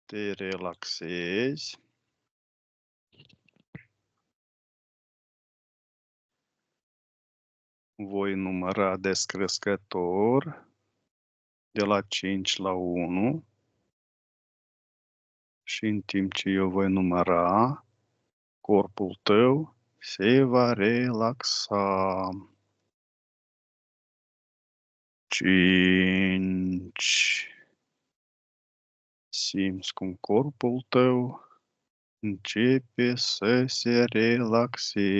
te relaxezi. Voi număra descrescător de la 5 la 1 și în timp ce eu voi număra, corpul tău se va relaxa. 5. Simți cum corpul tău începe să se relaxeze.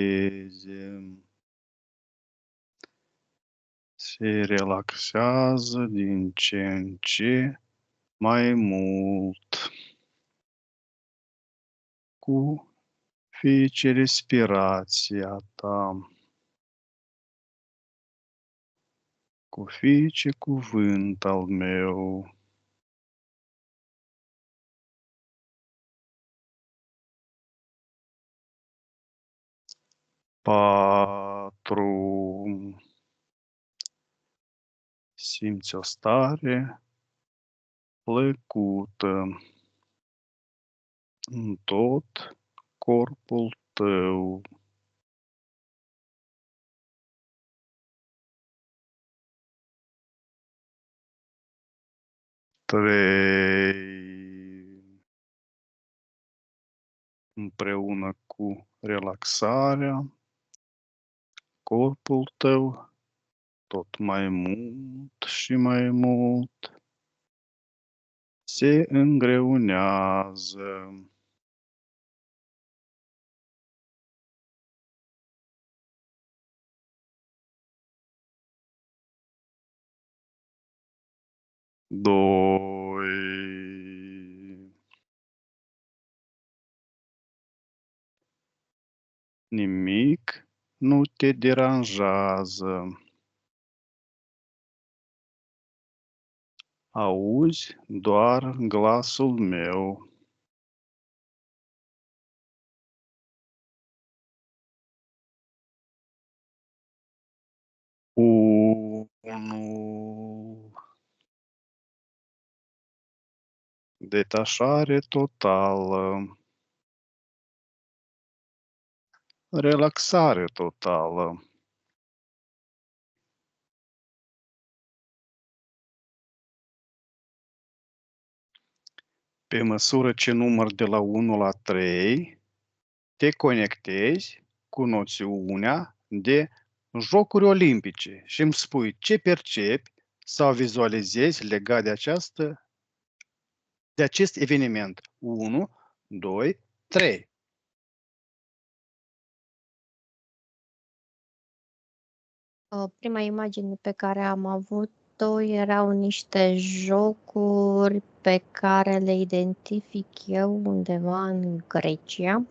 Se relaxează din ce în ce mai mult. Cu fiice respirația ta. Cu fiice cuvânt al meu. Patru. Simți o stare plăcută în tot corpul tău. 3. Împreună cu relaxarea, corpul tău tot mai mult și mai mult se îngreunează. 2. Nimic nu te deranjează. Auzi doar glasul meu. 1. Detașare totală. Relaxare totală. Pe măsură ce număr de la 1 la 3, te conectezi cu noțiunea de Jocuri Olimpice și îmi spui ce percepi sau vizualizezi legat de acest eveniment. 1, 2, 3. Prima imagine pe care am avut-o erau niște jocuri pe care le identific eu undeva în Grecia.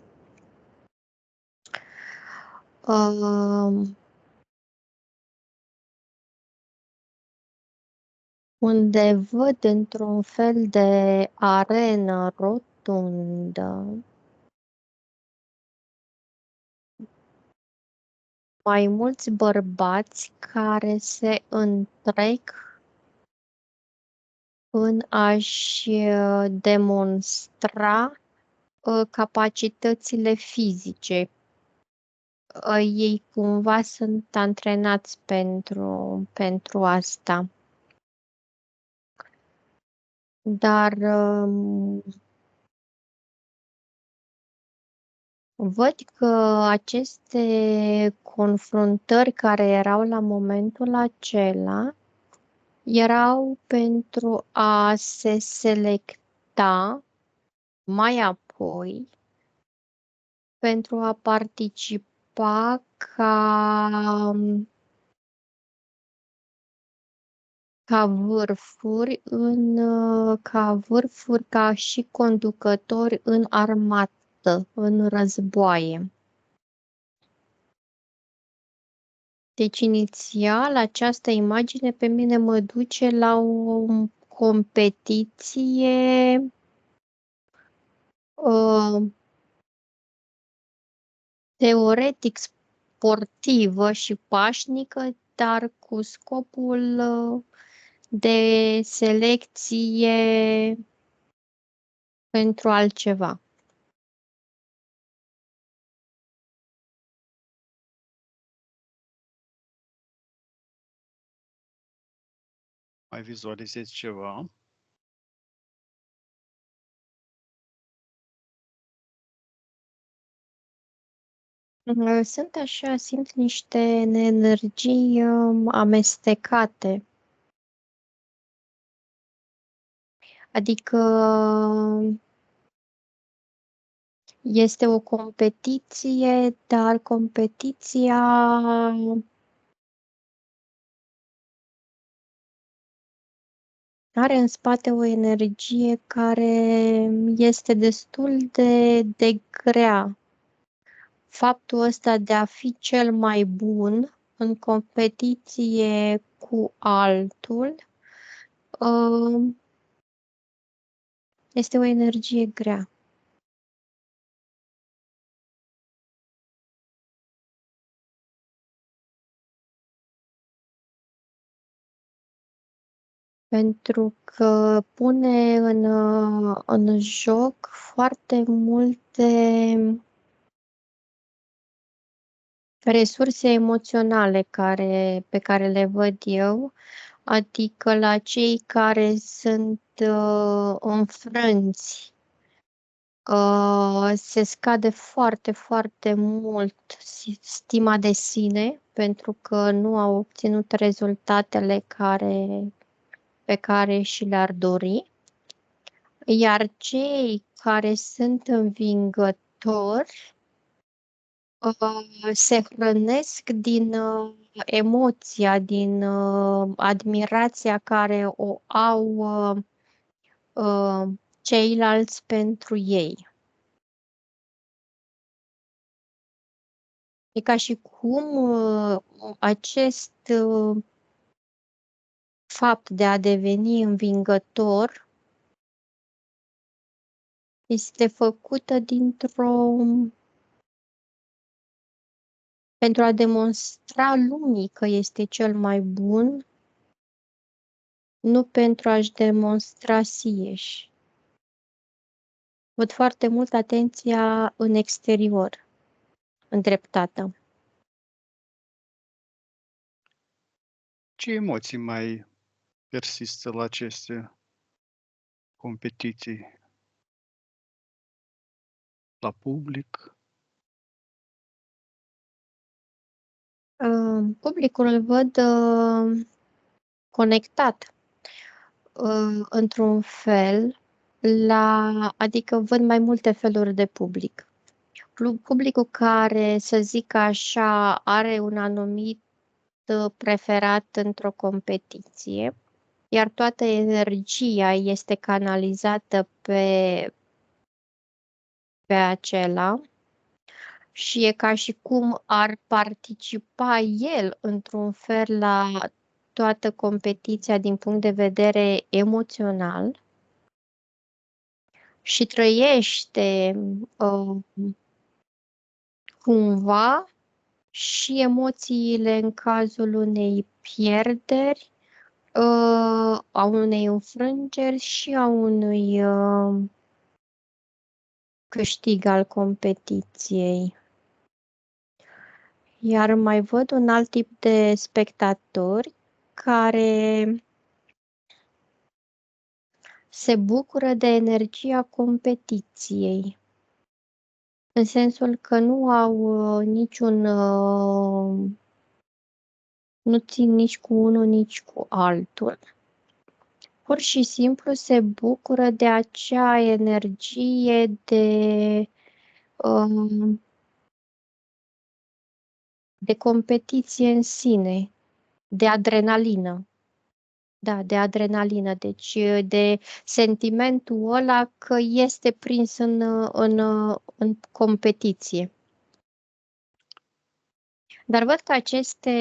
Unde văd într-un fel de arenă rotundă mai mulți bărbați care se întrec în a-și demonstra capacitățile fizice. Ei cumva sunt antrenați pentru asta. Dar văd că aceste confruntări care erau la momentul acela erau pentru a se selecta mai apoi pentru a participa ca vârfuri ca și conducători în armată, în războaie. Deci, inițial, această imagine pe mine mă duce la o competiție teoretic sportivă și pașnică, dar cu scopul de selecție pentru altceva. Mai vizualizezi ceva? Sunt așa, simt niște energii amestecate. Adică este o competiție, dar competiția are în spate o energie care este destul de grea. Faptul ăsta de a fi cel mai bun în competiție cu altul este o energie grea. Pentru că pune în joc foarte multe resurse emoționale pe care le văd eu, adică la cei care sunt înfrânți, se scade foarte, foarte mult stima de sine pentru că nu au obținut rezultatele pe care și le-ar dori. Iar cei care sunt învingători se hrănesc din emoția, din admirația care o au ceilalți pentru ei. E ca și cum acest fapt de a deveni învingător este făcută pentru a demonstra lumii că este cel mai bun, nu pentru a-și demonstra sieși. Văd foarte mult atenția în exterior, îndreptată. Ce emoții mai persistă la aceste competiții? La public? Publicul îl văd conectat într-un fel, adică văd mai multe feluri de public. Publicul care, să zic așa, are un anumit preferat într-o competiție, iar toată energia este canalizată pe acela și e ca și cum ar participa el într-un fel la toată competiția din punct de vedere emoțional și trăiește cumva și emoțiile în cazul unei pierderi, a unei înfrângeri și a unui câștig al competiției. Iar mai văd un alt tip de spectatori care se bucură de energia competiției, în sensul că nu au nu țin nici cu unul, nici cu altul. Pur și simplu se bucură de acea energie um, de competiție în sine, de adrenalină. Da, de adrenalină, deci de sentimentul ăla că este prins în competiție. Dar văd că aceste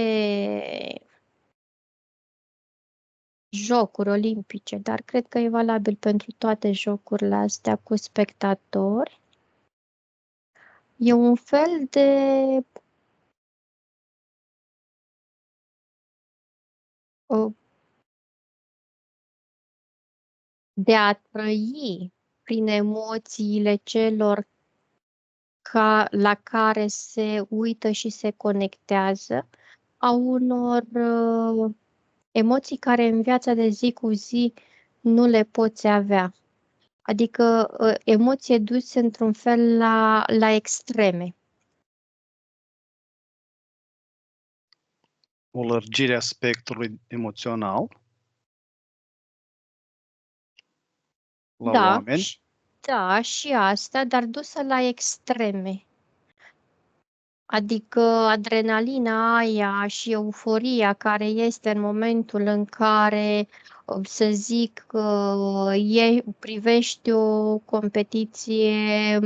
jocuri olimpice, dar cred că e valabil pentru toate jocurile astea cu spectatori, e un fel de a trăi prin emoțiile celor la care se uită și se conectează, a unor emoții care în viața de zi cu zi nu le poți avea. Adică emoții duse într-un fel la extreme. O lărgire a spectrului emoțional la oameni. Da, și asta, dar dusă la extreme. Adică adrenalina aia și euforia care este în momentul în care, să zic, privești o competiție,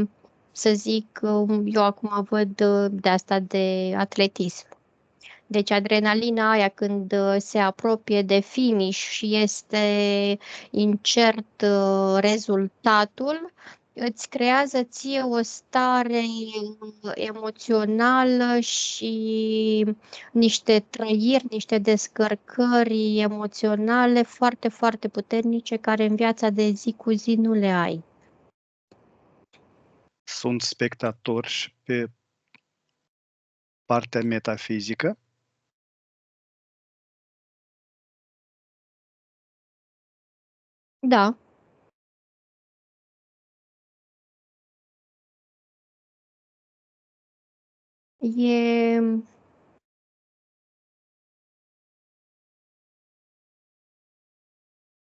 să zic, eu acum văd de asta de atletism. Deci adrenalina aia când se apropie de finish și este incert rezultatul, îți creează ție o stare emoțională și niște trăiri, niște descărcări emoționale foarte, foarte puternice care în viața de zi cu zi nu le ai. Sunt spectatori și pe partea metafizică. Da.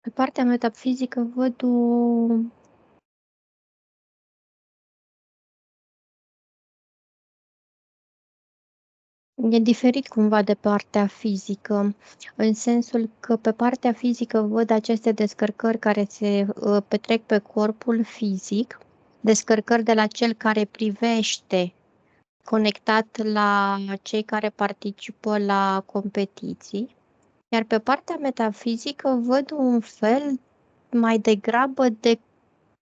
Pe partea metafizică văd E diferit cumva de partea fizică, în sensul că pe partea fizică văd aceste descărcări care se petrec pe corpul fizic, descărcări de la cel care privește, conectat la cei care participă la competiții, iar pe partea metafizică văd un fel mai degrabă de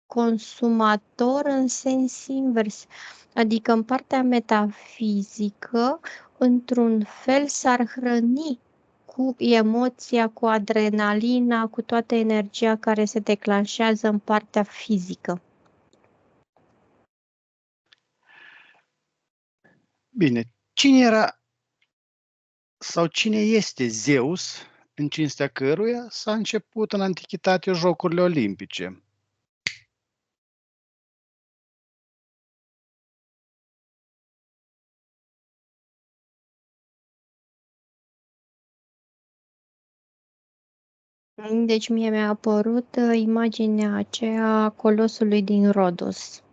consumator în sens invers. Adică în partea metafizică, într-un fel s-ar hrăni cu emoția, cu adrenalina, cu toată energia care se declanșează în partea fizică. Bine, cine era sau cine este Zeus, în cinstea căruia s-a început în antichitate Jocurile Olimpice? Deci mie mi-a apărut imaginea aceea a colosului din Rodos.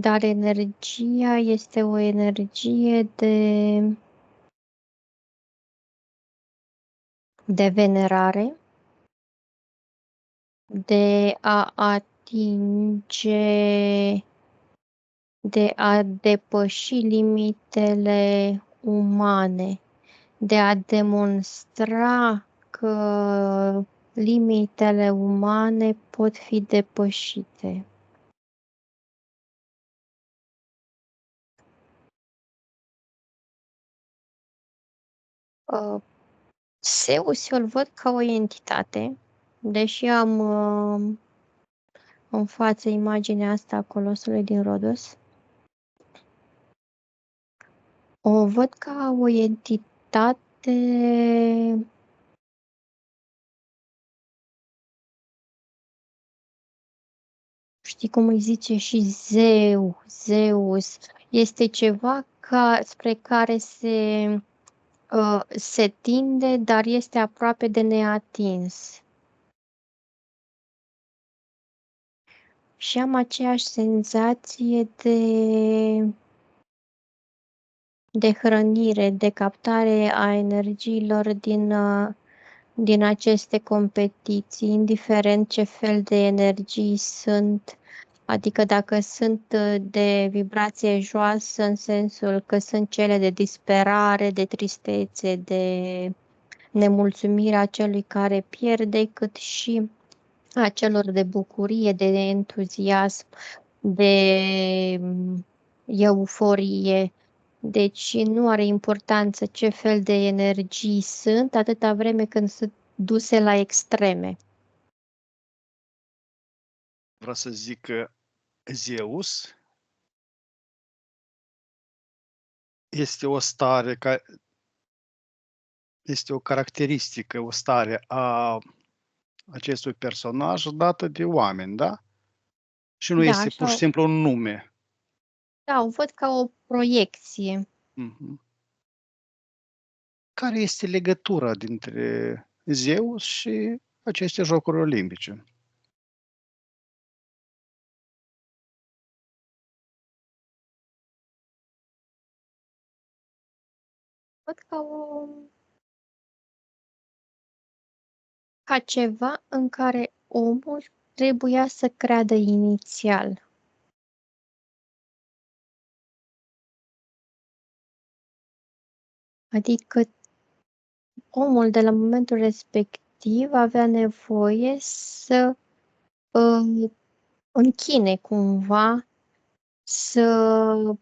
Dar energia este o energie de venerare, de a atinge, de a depăși limitele umane, de a demonstra că limitele umane pot fi depășite. Zeus eu îl văd ca o entitate, deși am în față imaginea asta a colosului din Rodos. O văd ca o entitate știi cum îi zice și Zeus, este ceva spre care se tinde, dar este aproape de neatins. Și am aceeași senzație de hrănire, de captare a energiilor din aceste competiții, indiferent ce fel de energii sunt, adică dacă sunt de vibrație joasă, în sensul că sunt cele de disperare, de tristețe, de nemulțumire a celui care pierde, cât și a celor de bucurie, de entuziasm, de euforie. Deci nu are importanță ce fel de energii sunt, atâta vreme când sunt duse la extreme. vrea să zică Zeus este o stare, este o caracteristică, o stare a acestui personaj dată de oameni, da? Și nu Da, este pur și așa, simplu un nume. da, o văd ca o proiecție. Mhm. Care este legătura dintre Zeus și aceste jocuri olimpice? Văd ca ceva în care omul trebuia să creadă inițial. Adică omul de la momentul respectiv avea nevoie să închine cumva, să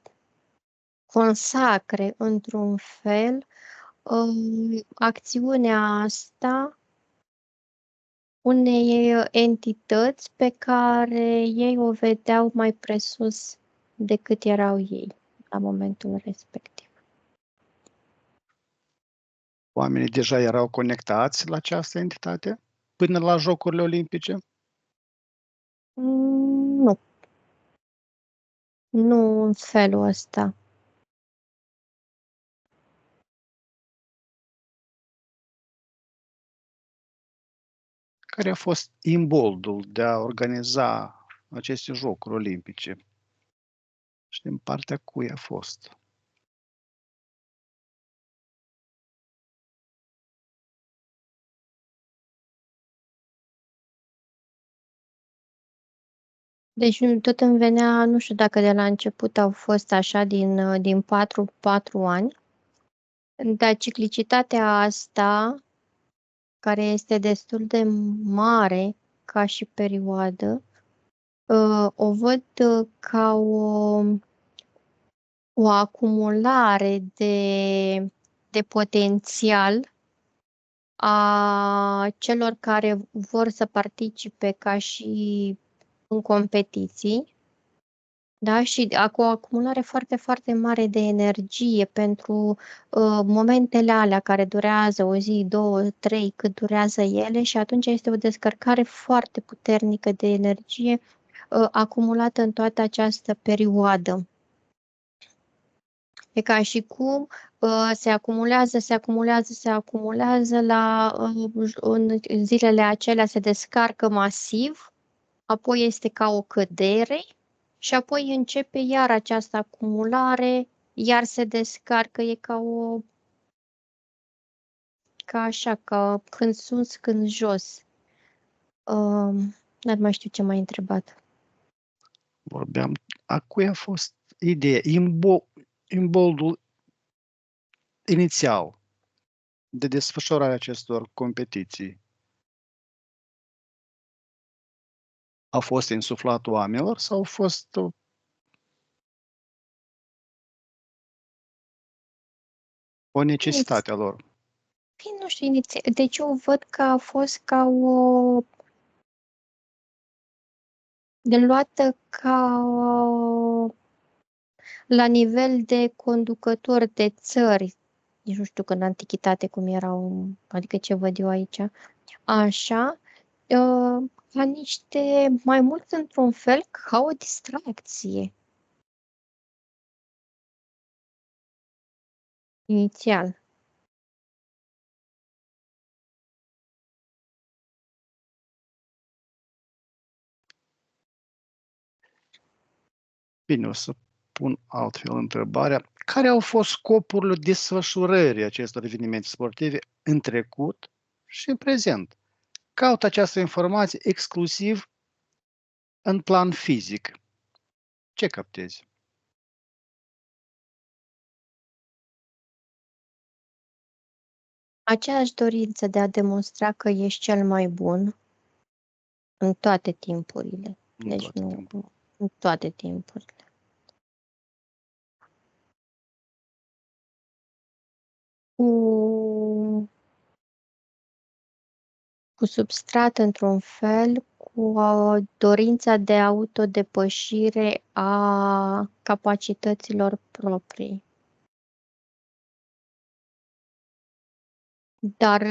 consacre într-un fel acțiunea asta unei entități pe care ei o vedeau mai presus decât erau ei la momentul respectiv. Oamenii deja erau conectați la această entitate până la Jocurile Olimpice? Nu, nu în felul ăsta. Care a fost imboldul de a organiza aceste Jocuri Olimpice? Și din partea cui a fost? Deci tot îmi venea, nu știu dacă de la început au fost așa din 4 ani, dar ciclicitatea asta, care este destul de mare ca și perioadă, o văd ca o acumulare de potențial a celor care vor să participe ca și în competiții, da? Și o acumulare foarte, foarte mare de energie pentru momentele alea care durează o zi, două, trei, cât durează ele, și atunci este o descărcare foarte puternică de energie acumulată în toată această perioadă. E ca și cum se acumulează, în zilele acelea se descarcă masiv, apoi este ca o cădere și apoi începe iar această acumulare, iar se descarcă, e ca așa, ca când sus, când jos. Nu mai știu ce m-ai întrebat. Vorbeam, a cui a fost ideea, imboldul inițial de desfășurarea acestor competiții? A fost insuflat oamenilor sau a fost o necesitate a lor? Păi, nu știu, deci eu văd că a fost ca luată ca la nivel de conducător de țări, nici nu știu în antichitate cum erau, adică ce văd eu aici, așa, ca niște, mai mult într-un fel, ca o distracție inițial. Bine, o să pun altfel întrebarea. Care au fost scopurile desfășurării acestor evenimente sportive în trecut și în prezent? Caut această informație exclusiv în plan fizic. Ce captezi? Aceeași dorință de a demonstra că ești cel mai bun în toate timpurile. În Deci toate nu, timpul. în toate timpurile. Cu substrat într-un fel, cu dorința de autodepășire a capacităților proprii. Dar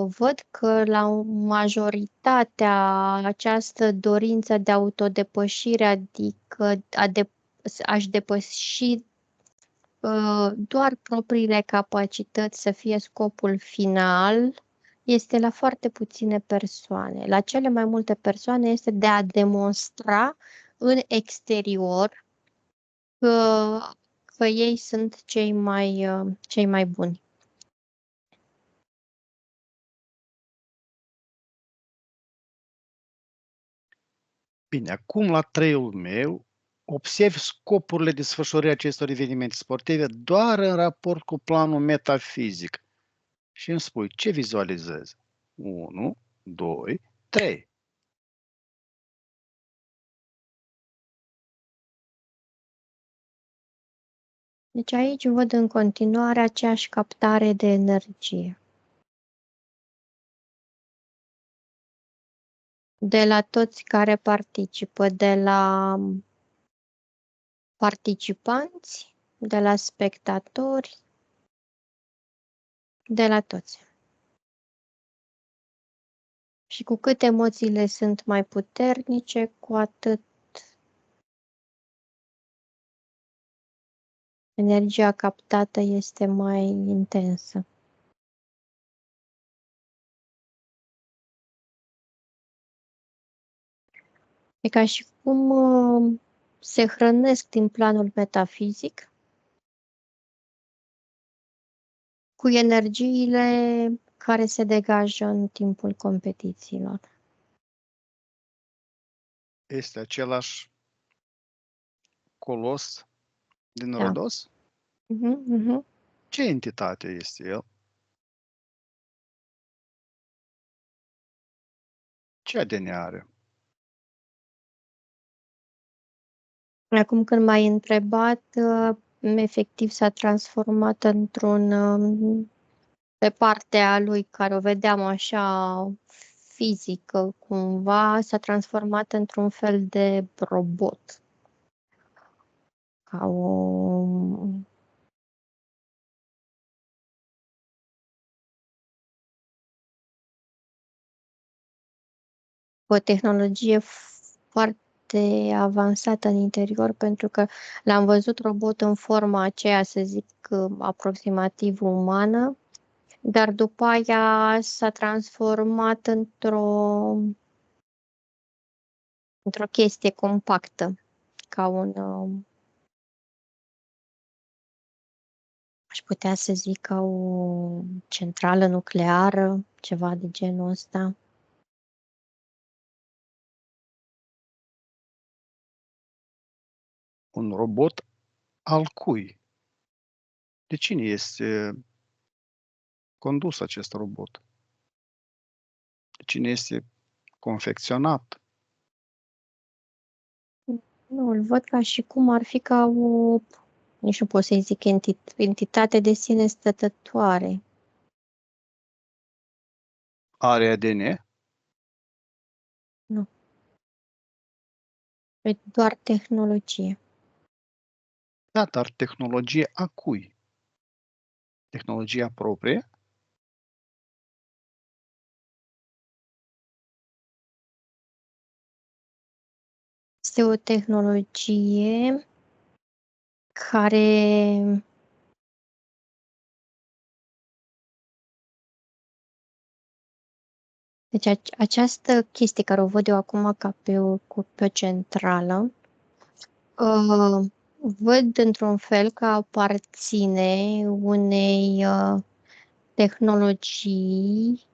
văd că la majoritatea această dorință de autodepășire, adică aș depăși doar propriile capacități să fie scopul final, este la foarte puține persoane. La cele mai multe persoane este de a demonstra în exterior că ei sunt cei mai buni. Bine, acum la traiul meu observ scopurile desfășurării acestor evenimente sportive doar în raport cu planul metafizic și îmi spui ce vizualizezi. 1, 2, 3. Deci aici văd în continuare aceeași captare de energie. De la toți care participă, de la participanți, de la spectatori, de la toți. Și cu cât emoțiile sunt mai puternice, cu atât energia captată este mai intensă. E ca și cum se hrănesc din planul metafizic cu energiile care se degajă în timpul competițiilor. Este același colos din Da. Rodos? Ce entitate este el? Ce ADN are? Acum când m-ai întrebat, efectiv s-a transformat într-un, pe partea lui care o vedeam așa fizică cumva, s-a transformat într-un fel de robot. Ca o tehnologie foarte avansată în interior, pentru că l-am văzut robot în forma aceea, să zic, aproximativ umană, dar după aia s-a transformat într-o chestie compactă, ca aș putea să zic, ca o centrală nucleară, ceva de genul ăsta. Un robot al cui? De cine este condus acest robot? De cine este confecționat? Nu, îl văd ca și cum ar fi ca nici nu pot să-i zic entitate de sine stătătoare. Are ADN? Nu. E doar tehnologie. Da, dar tehnologie a cui? Tehnologia proprie? Este o tehnologie care deci această chestie care o văd eu acum ca pe o centrală, văd într-un fel că aparține unei tehnologii,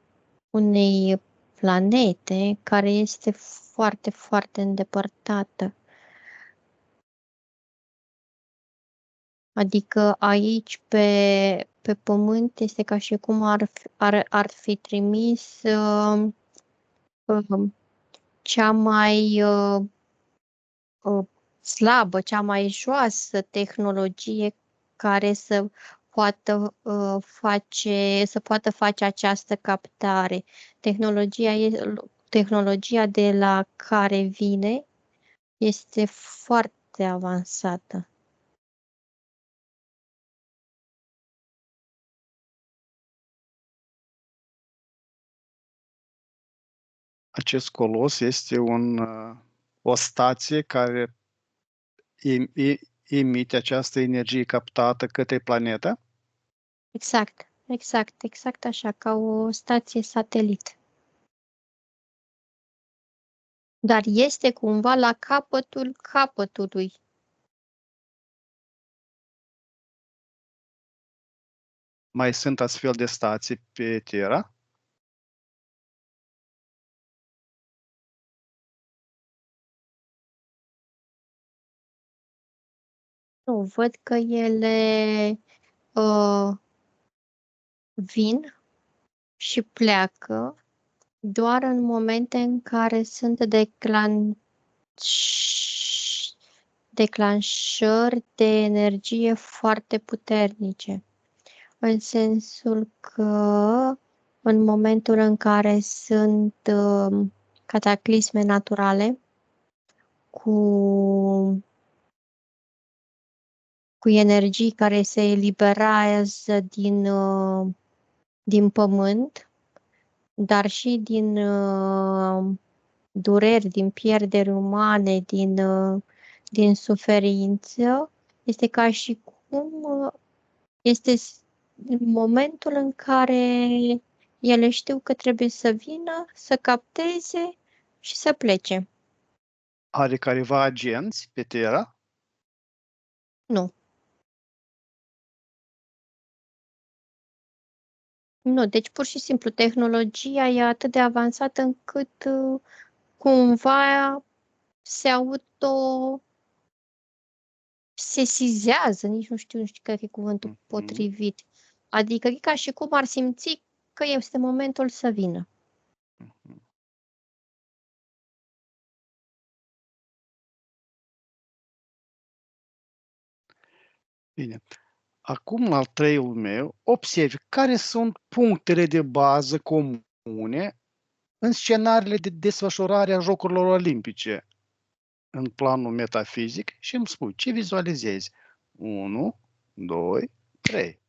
unei planete care este foarte, foarte îndepărtată. Adică aici pe Pământ este ca și cum ar fi trimis cea mai slabă, cea mai joasă tehnologie care să poată face această captare. Tehnologia tehnologia de la care vine este foarte avansată. Acest colos este o stație care emite această energie captată către planetă? Exact așa, ca o stație satelit. Dar este cumva la capătul capătului. Mai sunt astfel de stații pe Terra? Nu, văd că ele vin și pleacă doar în momente în care sunt declanșări de energie foarte puternice. În sensul că în momentul în care sunt cataclisme naturale cu energii care se eliberează din pământ, dar și din dureri, din pierderi umane, din suferință, este ca și cum este momentul în care ele știu că trebuie să vină, să capteze și să plece. Are careva agenți pe Terra? Nu. Nu, deci pur și simplu tehnologia e atât de avansată încât cumva se sesizează, nici nu știu care e cuvântul potrivit. Adică e ca și cum ar simți că este momentul să vină. Bine. Acum, al treilea meu, observi care sunt punctele de bază comune în scenariile de desfășurare a Jocurilor Olimpice în planul metafizic și îmi spui ce vizualizezi. 1, 2, 3.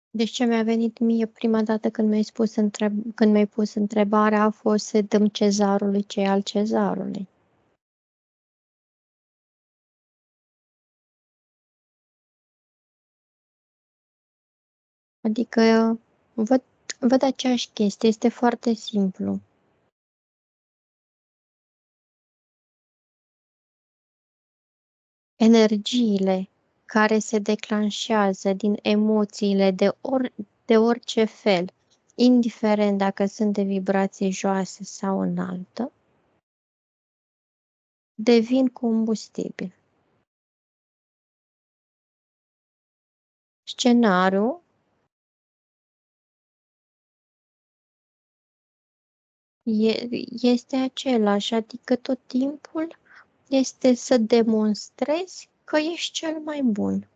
Deci ce mi-a venit mie prima dată când mi-ai pus întrebarea a fost să dăm cezarului ce e al cezarului. Adică văd aceeași chestie, este foarte simplu. Energiile care se declanșează din emoțiile de orice fel, indiferent dacă sunt de vibrație joasă sau înaltă, devin combustibil. Scenariul este același, adică tot timpul este să demonstrezi că ești cel mai bun.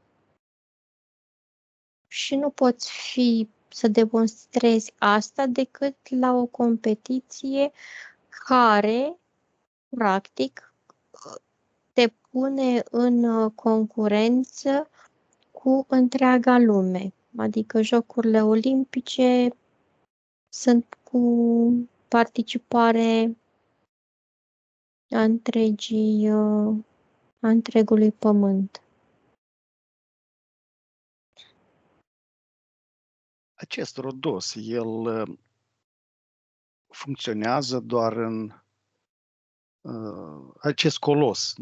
Și nu poți să demonstrezi asta decât la o competiție care, practic, te pune în concurență cu întreaga lume. Adică Jocurile Olimpice sunt cu participare a întregului pământ. Acest Rodos, el funcționează doar în acest colos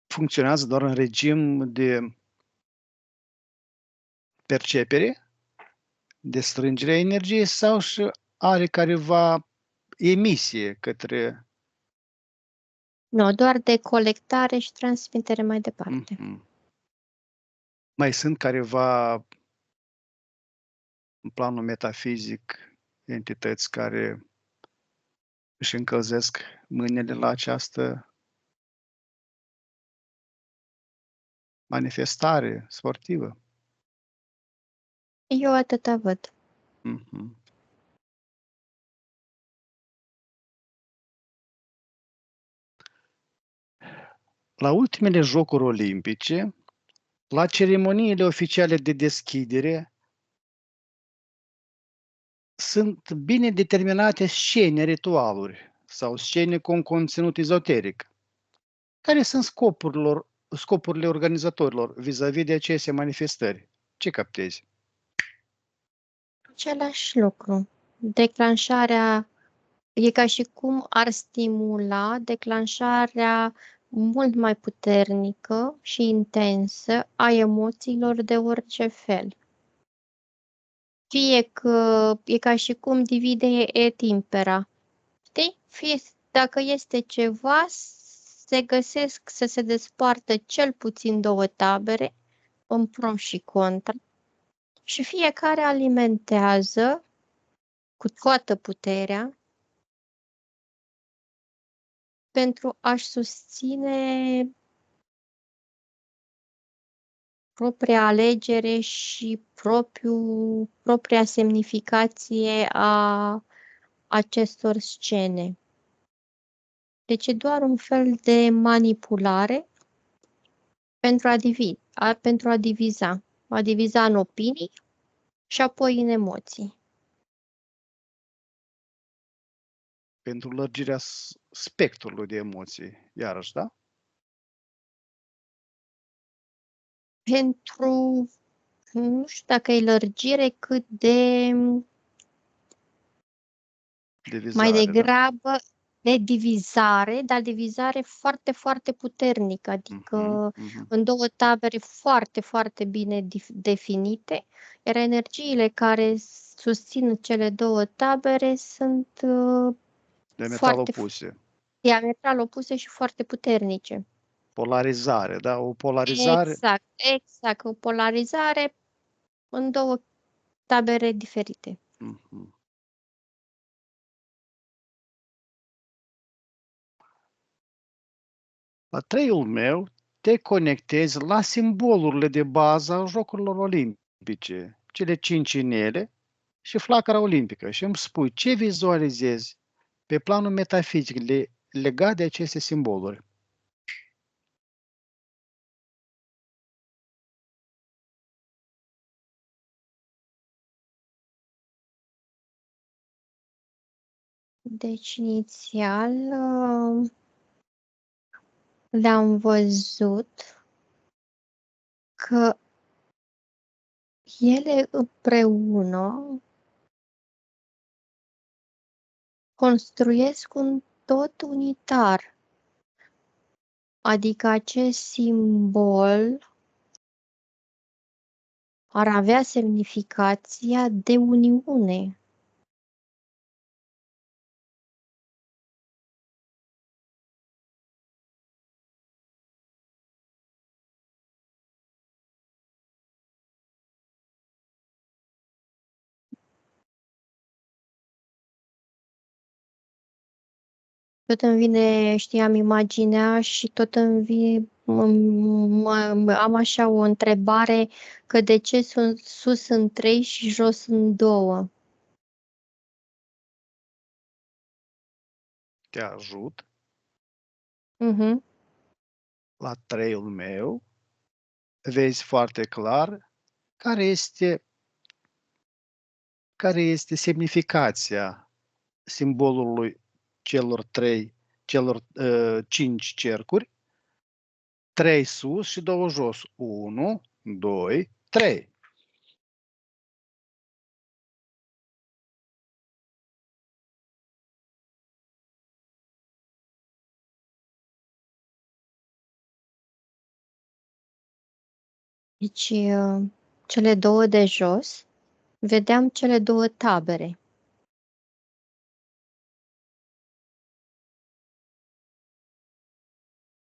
funcționează doar în regim de percepere, de strângere a energiei sau și are careva emisie către... Nu, doar de colectare și transmitere mai departe. Mai sunt careva în planul metafizic entități care își încălzesc mâinile la această manifestare sportivă? Eu atâta văd. Mhm. La ultimele Jocuri Olimpice, la ceremoniile oficiale de deschidere, sunt bine determinate scene, ritualuri sau scene cu un conținut ezoteric. Care sunt scopurile organizatorilor vis-a-vis de aceste manifestări? Ce captezi? Același lucru. Declanșarea e ca și cum ar stimula declanșarea mult mai puternică și intensă a emoțiilor de orice fel. Fie că e ca și cum divide et impera. Știi? Fie dacă este ceva, se găsesc să se despartă cel puțin două tabere, în pro și contra, și fiecare alimentează cu toată puterea pentru a-și susține propria alegere și propria semnificație a acestor scene. Deci e doar un fel de manipulare pentru a diviza în opinii și apoi în emoții. Pentru lărgirea spectrului de emoții, iarăși, da? Pentru, nu știu dacă e lărgire, cât de mai Divizare, da? degrabă de divizare, dar divizare foarte, foarte puternică, adică Mhm, mhm. în două tabere foarte, foarte bine definite, iar energiile care susțin cele două tabere sunt Diametral foarte opuse. diametral opuse și foarte puternice. Polarizare, da? O polarizare. Exact, o polarizare în două tabere diferite. Mhm. La treiul meu, te conectezi la simbolurile de bază a Jocurilor Olimpice, cele 5 inele și flacăra olimpică, și îmi spui ce vizualizezi pe planul metafizic legat de aceste simboluri. Deci, inițial, le-am văzut că ele împreună construiesc un tot unitar, adică acest simbol ar avea semnificația de uniune. Tot îmi vine, știam, imaginea și tot îmi vine, am așa o întrebare, că de ce sunt sus în 3 și jos în 2? Te ajut. Mhm. La treiul meu, vezi foarte clar care este semnificația simbolului celor 5 cercuri, 3 sus și 2 jos. 1, 2, 3. Deci, cele două de jos, vedeam cele două tabere.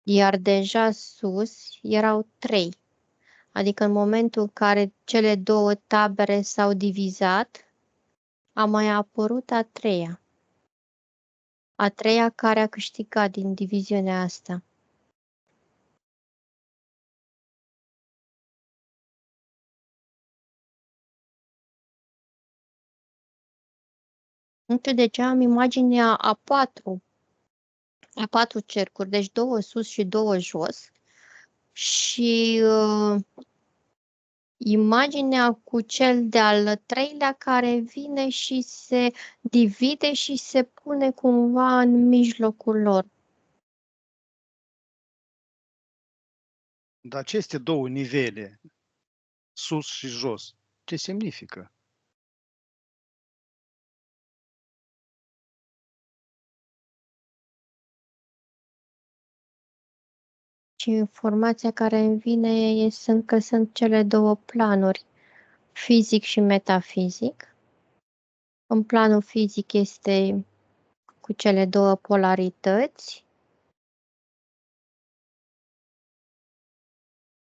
Iar deja sus erau 3. Adică în momentul în care cele două tabere s-au divizat, a mai apărut a treia. A treia care a câștigat din diviziunea asta. Nu știu de ce am imaginea a patru cercuri, deci două sus și două jos. Și imaginea cu cel de-al treilea care vine și se divide și se pune cumva în mijlocul lor. Dar aceste două nivele, sus și jos, ce semnifică? Și informația care îmi vine că sunt cele două planuri, fizic și metafizic. În planul fizic este cu cele două polarități,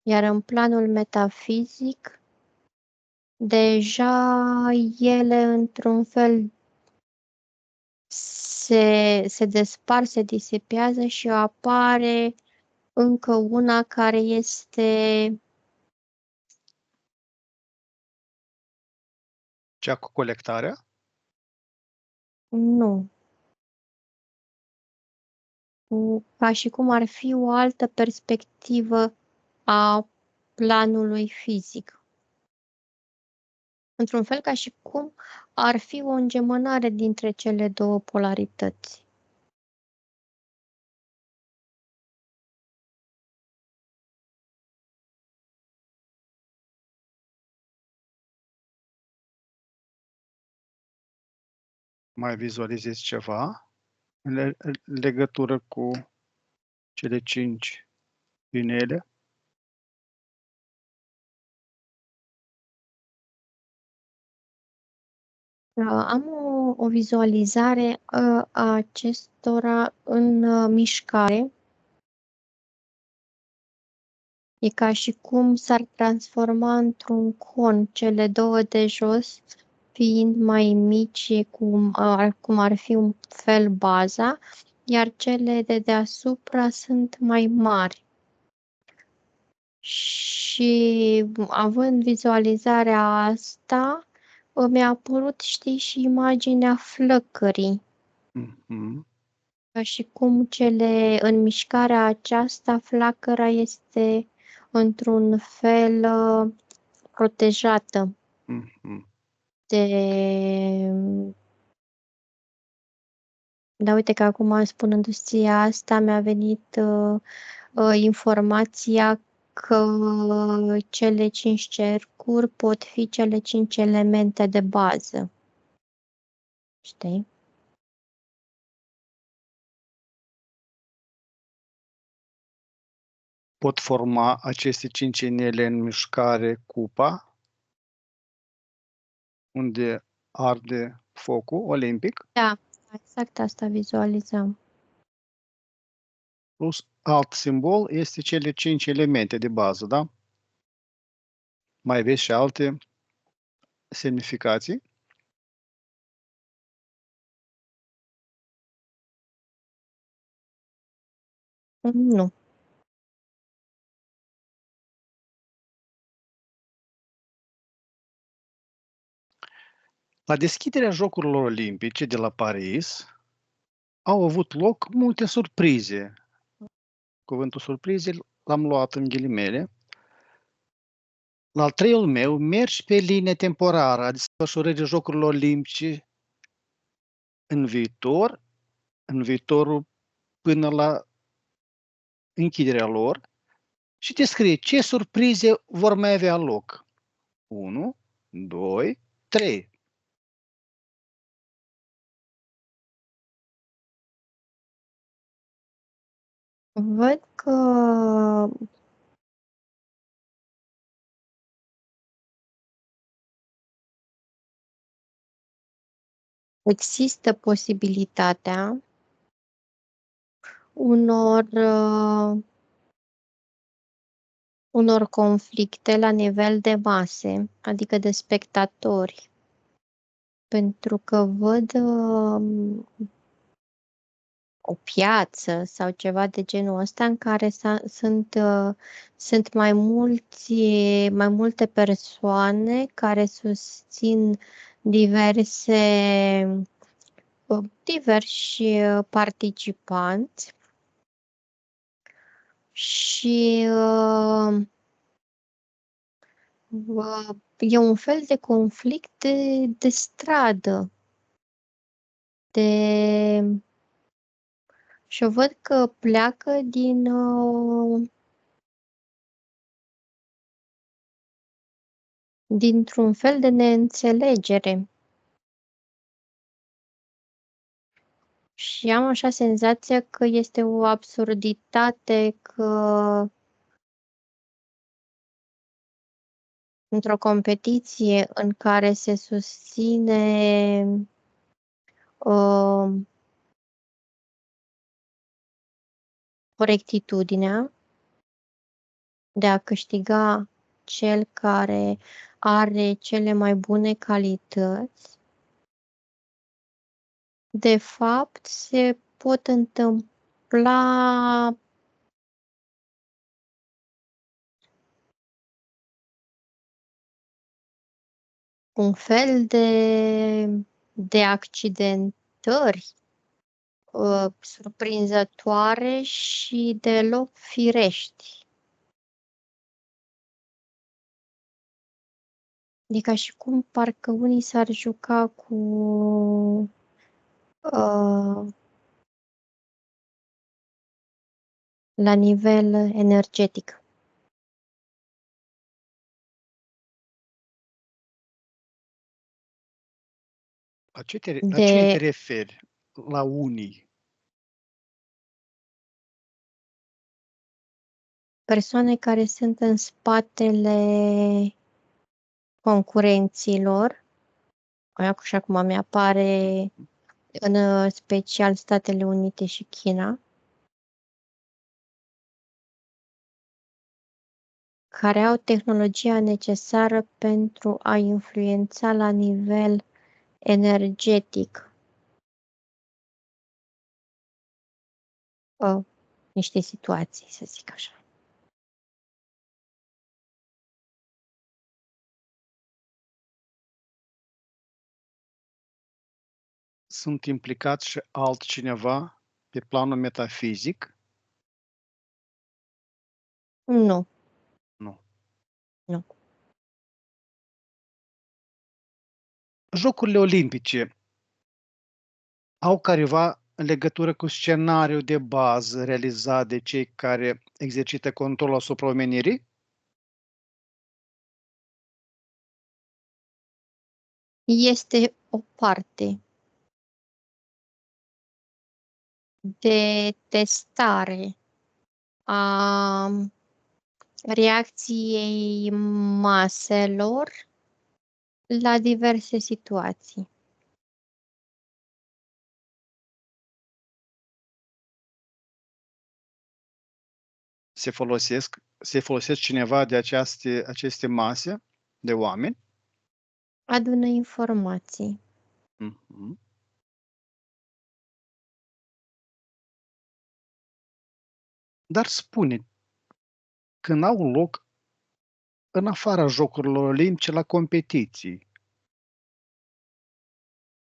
iar în planul metafizic deja ele într-un fel se despart, se disipează și apare încă una care este Cea cu colectarea? nu, ca și cum ar fi o altă perspectivă a planului fizic. Într-un fel ca și cum ar fi o îngemănare dintre cele două polarități. Mai vizualizezi ceva în legătură cu cele 5 inele? Am o vizualizare a acestora în mișcare. E ca și cum s-ar transforma într-un con, cele două de jos fiind mai mici, cum ar fi un fel baza, iar cele de deasupra sunt mai mari. Și având vizualizarea asta, mi-a apărut, știi, și imaginea flăcării. Mhm. Ca și cum în mișcarea aceasta, flacăra este într-un fel protejată Mhm. Dar uite că acum, spunându-ți ție asta, mi-a venit informația că cele 5 cercuri pot fi cele 5 elemente de bază. Știi? Pot forma aceste 5 inele în mișcare cupa, unde arde focul olimpic, Da, exact asta vizualizam. plus alt simbol este cele 5 elemente de bază, da? Mai vezi și alte semnificații? Nu. La deschiderea Jocurilor Olimpice de la Paris au avut loc multe surprize. Cuvântul surprize l-am luat în ghilimele. La al treilea meu, mergi pe linie temporară a desfășurării Jocurilor Olimpice în viitorul până la închiderea lor și descrie ce surprize vor mai avea loc. 1, 2, 3. Văd că există posibilitatea unor conflicte la nivel de mase, adică de spectatori. Pentru că văd o piață sau ceva de genul ăsta în care sunt mai multe persoane care susțin diverse diversi participanți și e un fel de conflict de stradă. Și eu văd că pleacă dintr-un fel de neînțelegere. Și am așa senzația că este o absurditate că într-o competiție în care se susține corectitudinea de a câștiga cel care are cele mai bune calități, de fapt se pot întâmpla un fel de accidentări surprinzătoare și deloc firești. E ca și cum parcă unii s-ar juca cu la nivel energetic. La cine te referi? La unii? Persoane care sunt în spatele concurenților, așa cum mi apare în special Statele Unite și China, care au tehnologia necesară pentru a influența la nivel energetic niște situații, să zic așa. Sunt implicați și altcineva pe planul metafizic? Nu. Nu. Nu. Jocurile olimpice au careva în legătură cu scenariul de bază realizat de cei care exercită controlul asupra omenirii? Este o parte de testare a reacției maselor la diverse situații. Se folosesc cineva de aceste mase de oameni? Adună informații. Mhm. Dar spune, când au loc în afara Jocurilor Olimpice la competiții,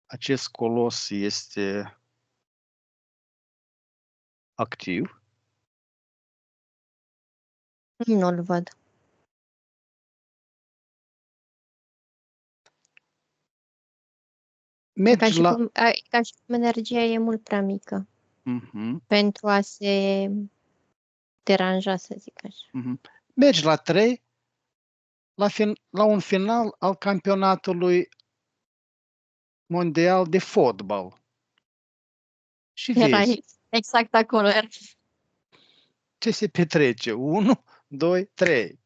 acest colos este activ? Nu-l văd. Ca și cum energia e mult prea mică pentru a se deranja, să zic așa. Mergi la 3, la un final al campionatului mondial de fotbal. Și vezi exact acolo. ce se petrece. 1, 2, 3.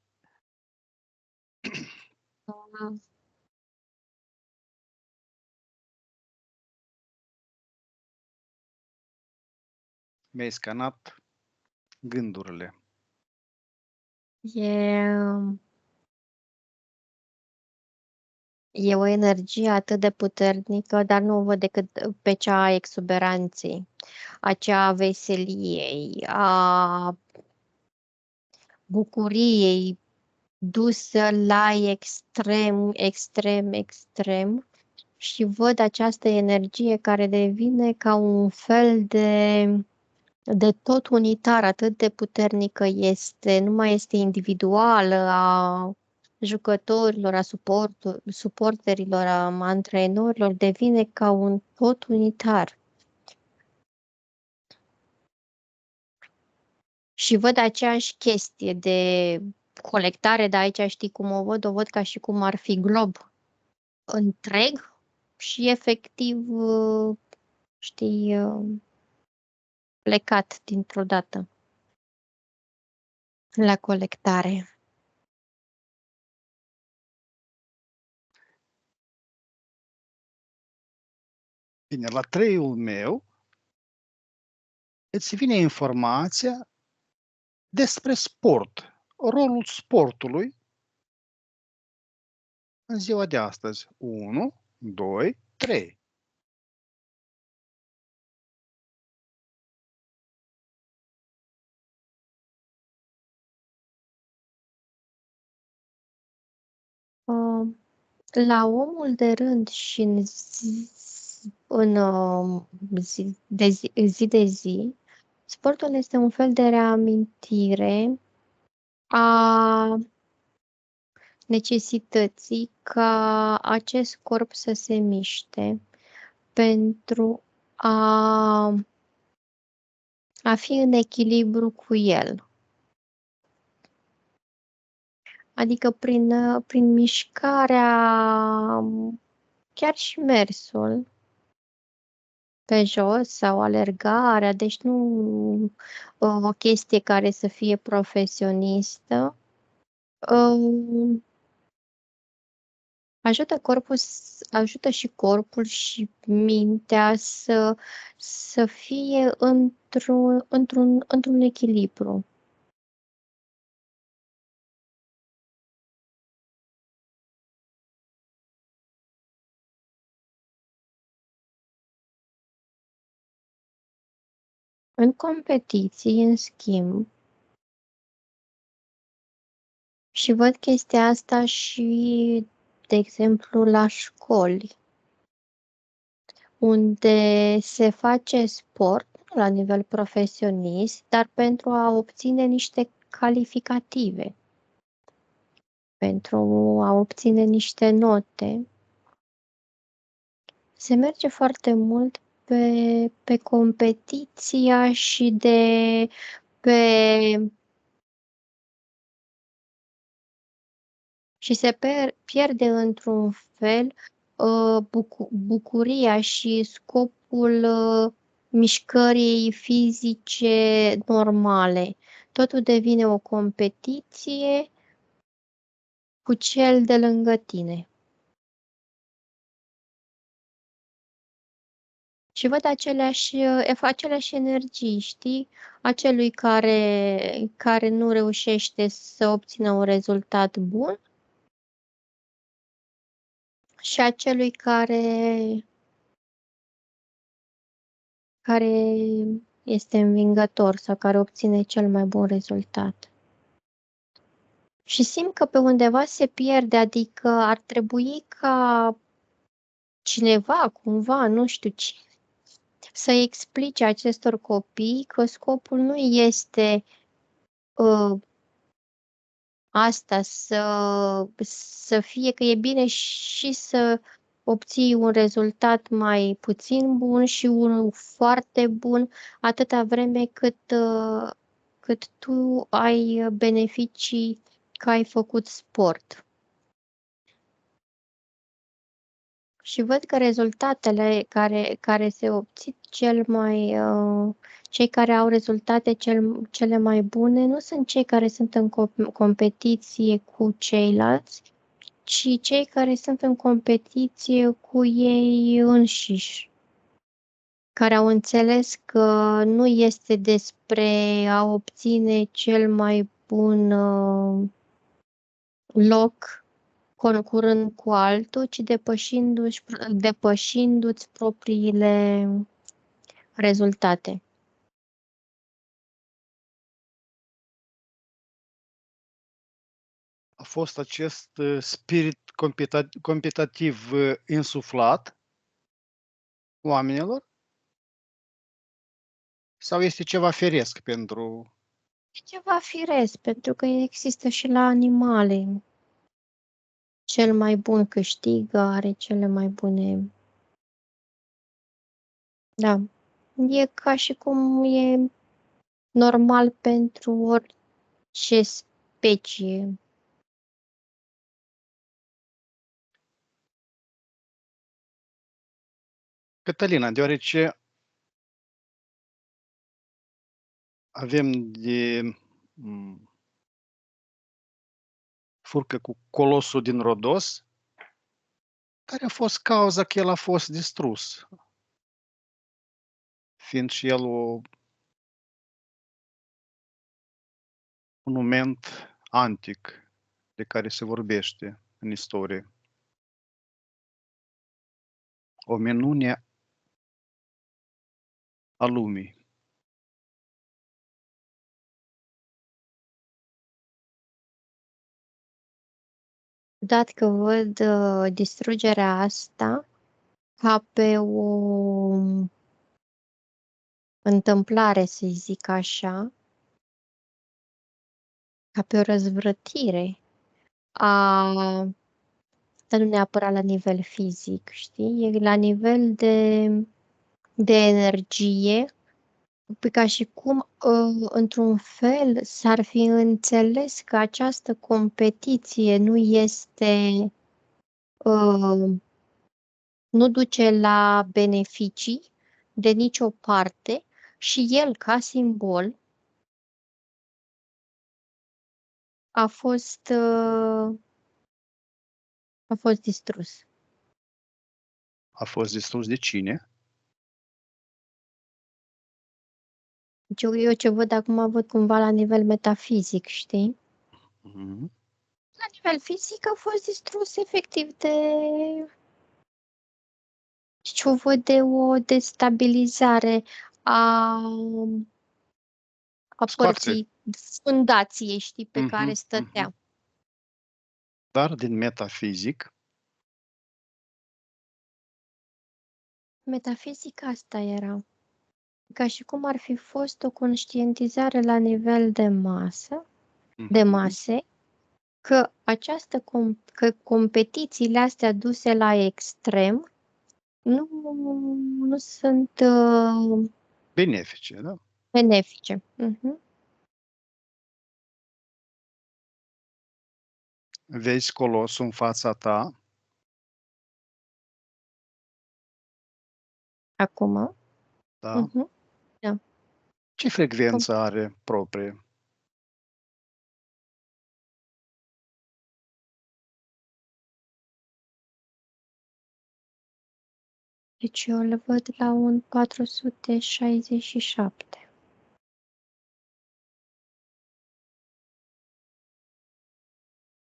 Mi-ai scanat gândurile. E o energie atât de puternică, dar nu o văd decât pe cea a exuberanței, acea a veseliei, a bucuriei dusă la extrem, extrem, extrem și văd această energie care devine ca un fel de tot unitar, atât de puternică este, nu mai este individuală a jucătorilor, a suporterilor, a antrenorilor, devine ca un tot unitar. Și văd aceeași chestie de colectare, dar aici știi cum o văd ca și cum ar fi glob întreg și efectiv, știi, plecat dintr-o dată la colectare. Bine, la 3-ul meu îți vine informația despre sport, rolul sportului în ziua de astăzi. 1, 2, 3. La omul de rând și în zi de zi, sportul este un fel de reamintire a necesității ca acest corp să se miște pentru a fi în echilibru cu el. Adică prin mișcarea, chiar și mersul pe jos sau alergarea, deci nu o chestie care să fie profesionistă, ajută și corpul și mintea să fie într-un echilibru. În competiții, în schimb, și văd chestia asta și, de exemplu, la școli, unde se face sport la nivel profesionist, dar pentru a obține niște calificative, pentru a obține niște note. Se merge foarte mult pe competiția și pe și se pierde într-un fel bucuria și scopul mișcării fizice normale. Totul devine o competiție cu cel de lângă tine. Și văd aceleași energii, știi? Acelui care nu reușește să obțină un rezultat bun și acelui care este învingător sau care obține cel mai bun rezultat. Și simt că pe undeva se pierde, adică ar trebui ca cineva, cumva, nu știu cine, să explice acestor copii că scopul nu este asta, să fie că e bine și să obții un rezultat mai puțin bun și unul foarte bun, atâta vreme cât tu ai beneficii că ai făcut sport. Și văd că rezultatele care se obțin cei care au rezultate cele mai bune nu sunt cei care sunt în competiție cu ceilalți, ci cei care sunt în competiție cu ei înșiși, care au înțeles că nu este despre a obține cel mai bun loc concurând cu altul, ci depășindu-ți propriile rezultate. A fost acest spirit competitiv insuflat oamenilor? Sau este ceva firesc pentru... E ceva firesc, pentru că există și la animale. Cel mai bun câștigă, are cele mai bune... Da. E ca și cum e normal pentru orice specie. Cătălina, deoarece avem de furcă cu Colosul din Rodos, care a fost cauza că el a fost distrus, fiind și el un monument antic de care se vorbește în istorie. O minune a lumii. Dat că văd distrugerea asta ca pe o întâmplare, să zic așa, ca pe o răzvrătire dar nu neapărat la nivel fizic, știi? E la nivel de energie, ca și cum, într-un fel, s-ar fi înțeles că această competiție nu este, nu duce la beneficii de nicio parte și el, ca simbol, a fost, a fost distrus. A fost distrus de cine? Deci eu ce văd acum, văd cumva la nivel metafizic, știi? Mhm. La nivel fizic a fost distrus efectiv deci o văd de o destabilizare a, a Sparte. părții fundației, știi, pe care Mhm, mhm. stătea. Dar din metafizic, Metafizica asta era. Ca și cum ar fi fost o conștientizare la nivel de mhm, mase, că că competițiile astea duse la extrem nu, nu sunt benefice, da? benefice. Mhm. Vezi Colosul în fața ta, Acum. da? Mhm. Da. Ce frecvență are proprie? Deci eu îl văd la un 467.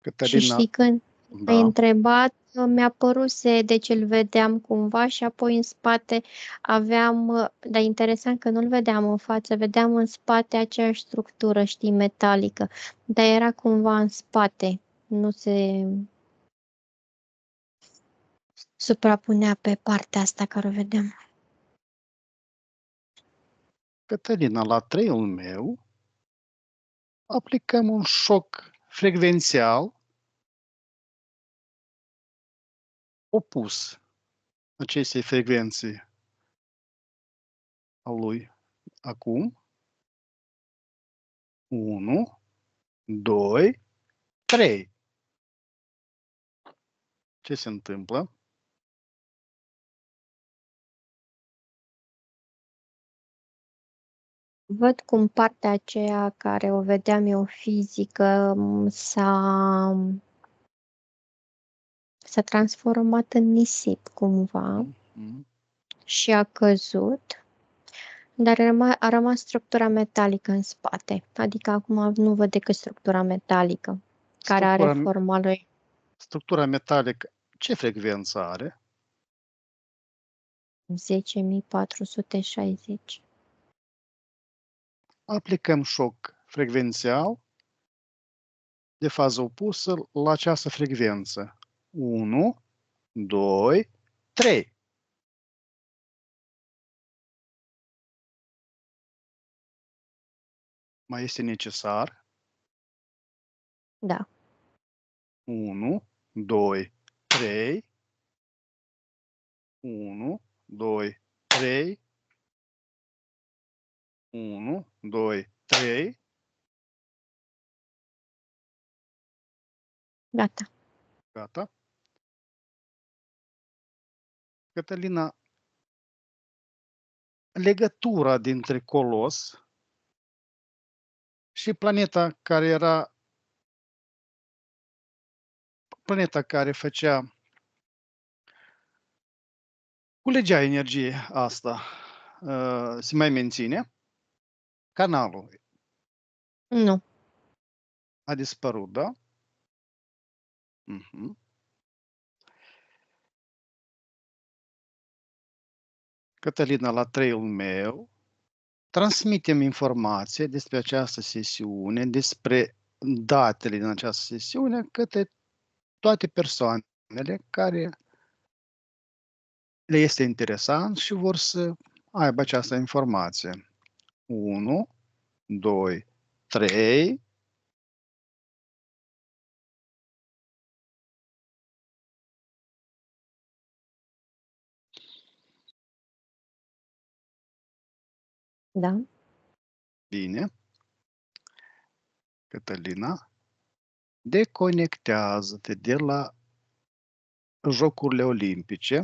Și Cătălina, știi, când ai da, întrebat, mi-a păruse, deci îl vedeam cumva și apoi în spate aveam, dar interesant că nu-l vedeam în față, vedeam în spate aceeași structură, știi, metalică, dar era cumva în spate, nu se suprapunea pe partea asta care o vedeam. Cătălina, la treiul meu aplicăm un șoc frecvențial opus acestei frecvenții a lui. Acum, 1, 2, 3. Ce se întâmplă? Văd cum partea aceea care o vedeam eu fizică s-a transformat în nisip cumva Mhm. și a căzut, dar a rămas structura metalică în spate. Adică acum nu văd decât structura metalică care are Structura, forma lui structura metalică, ce frecvență are? 10.460. Aplicăm șoc frecvențial de fază opusă la această frecvență. 1, 2, 3. Mai este necesar? Da. 1, 2, 3. 1, 2, 3. 1, 2, 3. Gata. Gata. Cătălina, legătura dintre Colos și planeta care culegea energie asta, se mai menține? Canalul Nu. a dispărut, da? Mhm. Cătălina, la traiul meu, transmitem informație despre această sesiune, despre datele din această sesiune către toate persoanele care le este interesant și vor să aibă această informație. 1, 2, 3. Da. Bine. Cătălina, deconectează-te de la Jocurile Olimpice